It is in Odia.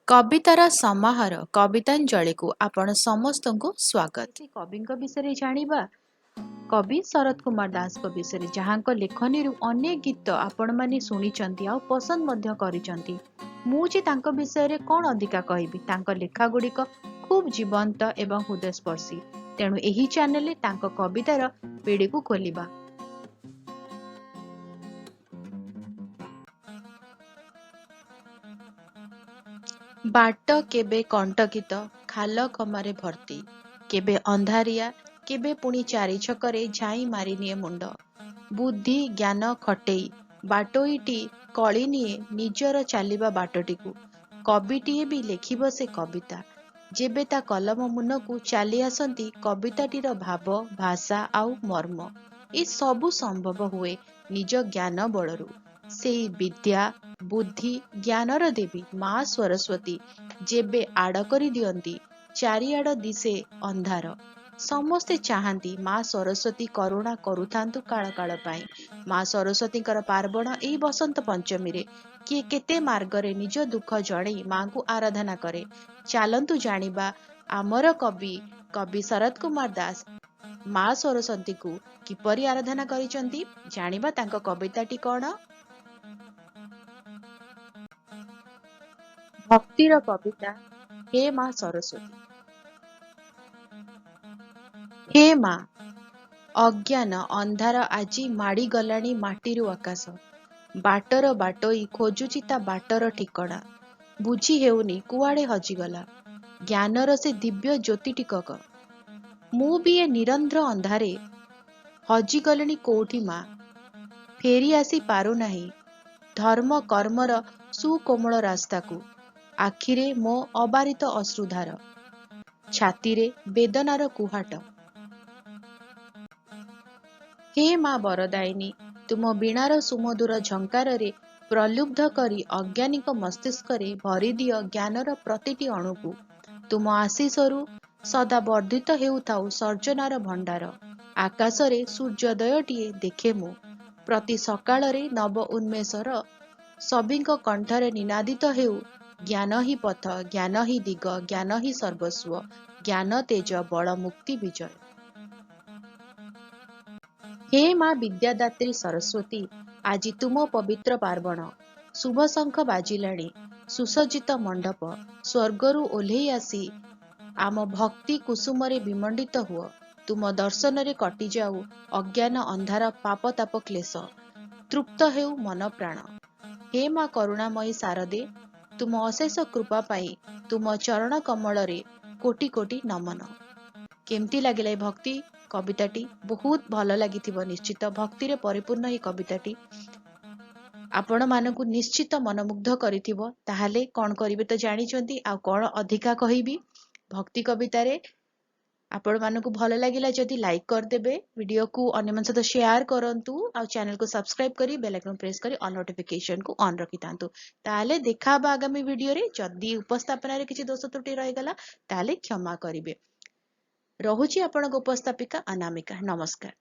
कवितार समाहार कवितांजलिକୁ आपण ସମସ୍ତଙ୍କୁ ସ୍ୱାଗତ। କବିଙ୍କ ବିଷୟରେ ଜାଣିବା। କବି ଶରତ କୁମାର ଦାସଙ୍କ ବିଷୟରେ, ଯାହାଙ୍କ ଲେଖନୀରୁ ଅନେକ ଗୀତ ଆପଣମାନେ ଶୁଣିଛନ୍ତି ଆଉ ପସନ୍ଦ ମଧ୍ୟ କରିଛନ୍ତି। ମୁଁ ଯେ ତାଙ୍କ ବିଷୟରେ କ'ଣ ଅଧିକା କହିବି, ତାଙ୍କ ଲେଖାଗୁଡ଼ିକ ଖୁବ୍ ଜୀବନ୍ତ ଏବଂ ହୃଦୟସ୍ପର୍ଶୀ। ତେଣୁ ଏହି ଚ୍ୟାନେଲରେ ତାଙ୍କ କବିତାର ପିଢ଼ିକୁ ଖୋଲିବା। ବାଟ କେବେ କଣ୍ଟକିତ ଖାଲ କମାରେ ଭର୍ତ୍ତି, କେବେ ଅନ୍ଧାରିଆ, କେବେ ପୁଣି ଚାରି ଛକରେ ଝାଇଁ ମାରିନିଏ ମୁଣ୍ଡ। ବୁଦ୍ଧି ଜ୍ଞାନ ଖଟେଇ ବାଟୋଇଟି କଳିନିଏ ନିଜର ଚାଲିବା ବାଟଟିକୁ। କବିଟିଏ ବି ଲେଖିବ ସେ କବିତା, ଯେବେ ତା କଲମ ମୁନକୁ ଚାଲି ଆସନ୍ତି କବିତାଟିର ଭାବ, ଭାଷା ଆଉ ମର୍ମ। ଏ ସବୁ ସମ୍ଭବ ହୁଏ ନିଜ ଜ୍ଞାନ ବଳରୁ। ସେଇ ବିଦ୍ୟା, ବୁଦ୍ଧି, ଜ୍ଞାନର ଦେବୀ ମା ସରସ୍ୱତୀ ଯେବେ ଆଡ଼ କରି ଦିଅନ୍ତି, ଚାରିଆଡ଼ ଦିଶେ ଅନ୍ଧାର। ସମସ୍ତେ ଚାହାନ୍ତି ମା ସରସ୍ୱତୀ କରୁଣା କରୁଥାନ୍ତୁ କାଳ କାଳ ପାଇଁ। ମା ସରସ୍ୱତୀଙ୍କର ପାର୍ବଣ ଏଇ ବସନ୍ତ ପଞ୍ଚମୀରେ। କିଏ କେତେ ମାର୍ଗରେ ନିଜ ଦୁଃଖ ଜଣେଇ ମାଙ୍କୁ ଆରାଧନା କରେ। ଚାଲନ୍ତୁ ଜାଣିବା ଆମର କବି ଶରତ କୁମାର ଦାସ ମା ସରସ୍ୱତୀଙ୍କୁ କିପରି ଆରାଧନା କରିଛନ୍ତି। ଜାଣିବା ତାଙ୍କ କବିତାଟି କ'ଣ। ଭକ୍ତିର କବିତା। ହେ ମା ସରସ୍ୱତୀ। ହେ ମା, ଅଜ୍ଞାନ ଅନ୍ଧାର ଆଜି ମାଡ଼ି ଗଲାଣି ମାଟିରୁ ଆକାଶ। ବାଟର ବାଟୋଇ ଖୋଜୁଛି ତା ବାଟର ଠିକଣା। ବୁଝି ହେଉନି କୁଆଡ଼େ ହଜିଗଲା ଜ୍ଞାନର ସେ ଦିବ୍ୟ ଜ୍ୟୋତି ଟିକକ। ମୁଁ ବି ଏ ନିରନ୍ଧ୍ର ଅନ୍ଧାରେ ହଜିଗଲିଣି କୋଉଠି ମା। ଫେରି ଆସି ପାରୁନାହିଁ ଧର୍ମ କର୍ମର ସୁକୋମଳ ରାସ୍ତାକୁ। ଆଖିରେ ମୋ ଅବାରିତ ଅଶ୍ରୁଧାର, ଛାତିରେ ବେଦନାର କୁହାଟ। ହେ ମା ବରଦାୟିନୀ, ତୁମ ବୀଣାର ସୁମଧୁର ଝଙ୍କାରରେ ପ୍ରଲୁବ୍ଧ କରି ଅଜ୍ଞାନୀଙ୍କ ମସ୍ତିଷ୍କରେ ଭରିଦିଅ ଜ୍ଞାନର ପ୍ରତିଟି ଅଣୁକୁ। ତୁମ ଆଶୀଷରୁ ସଦା ବର୍ଦ୍ଧିତ ହେଉଥାଉ ସର୍ଜନାର ଭଣ୍ଡାର। ଆକାଶରେ ସୂର୍ଯ୍ୟୋଦୟଟିଏ ଦେଖେ ମୁଁ, ପ୍ରତି ସକାଳରେ ନବ ଉନ୍ମେଷର। ସଭିଙ୍କ କଣ୍ଠରେ ନିନାଦିତ ହେଉ ଜ୍ଞାନ ହିଁ ପଥ, ଜ୍ଞାନ ହିଁ ଦିଗ, ଜ୍ଞାନ ହିଁ ସର୍ବସ୍ୱ, ଜ୍ଞାନ ତେଜ ବଳ ମୁକ୍ତି ବିଜୟ। ହେ ମା ବିଦ୍ୟାଦାତ୍ରୀ ସରସ୍ୱତୀ, ଆଜି ତୁମ ପବିତ୍ର ପାର୍ବଣ। ଶୁଭ ଶଙ୍ଖ ବାଜିଲାଣି, ସୁସଜ୍ଜିତ ମଣ୍ଡପ। ସ୍ୱର୍ଗରୁ ଓହ୍ଲେଇ ଆସି ଆମ ଭକ୍ତି କୁସୁମରେ ବିମଣ୍ଡିତ ହୁଅ। ତୁମ ଦର୍ଶନରେ କଟିଯାଉ ଅଜ୍ଞାନ ଅନ୍ଧାର ପାପ ତାପ କ୍ଲେଶ। ତୃପ୍ତ ହେଉ ମନ ପ୍ରାଣ। ହେ ମା କରୁଣାମୟୀ ଶାରଦେ, ତୁମ ଅଶେଷ କୃପା ପାଇଁ ତୁମ ଚରଣ କମଳରେ କୋଟି କୋଟି ନମନ। କେମିତି ଲାଗିଲା ଏ ଭକ୍ତି କବିତାଟି? ବହୁତ ଭଲ ଲାଗିଥିବ ନିଶ୍ଚିତ। ଭକ୍ତିରେ ପରିପୂର୍ଣ୍ଣ ଏହି କବିତାଟି ଆପଣମାନଙ୍କୁ ନିଶ୍ଚିତ ମନମୁଗ୍ଧ କରିଥିବ। ତାହେଲେ କ'ଣ କରିବେ ତ ଜାଣିଛନ୍ତି। ଆଉ କ'ଣ ଅଧିକା କହିବି। ଭକ୍ତି କବିତାରେ ଆପଣମାନଙ୍କୁ ଭଲ ଲାଗିଲା ଯଦି ଲାଇକ୍ କରିଦେବେ, ଭିଡ଼ିଓକୁ ଅନ୍ୟମାନଙ୍କ ସହିତ ସେୟାର କରନ୍ତୁ ଆଉ ଚ୍ୟାନେଲକୁ ସବସ୍କ୍ରାଇବ କରି ବେଲ୍ ଆଇକନ୍ ପ୍ରେସ୍ କରି ଅଲ୍ ନୋଟିଫିକେସନକୁ ଅନ୍ ରଖିଥାନ୍ତୁ। ତାହେଲେ ଦେଖା ହବା ଆଗାମୀ ଭିଡ଼ିଓରେ। ଯଦି ଉପସ୍ଥାପନାରେ କିଛି ଦୋଷ ତ୍ରୁଟି ରହିଗଲା ତାହେଲେ କ୍ଷମା କରିବେ। ରହୁଛି ଆପଣଙ୍କ ଉପସ୍ଥାପିକା ଅନାମିକା। ନମସ୍କାର।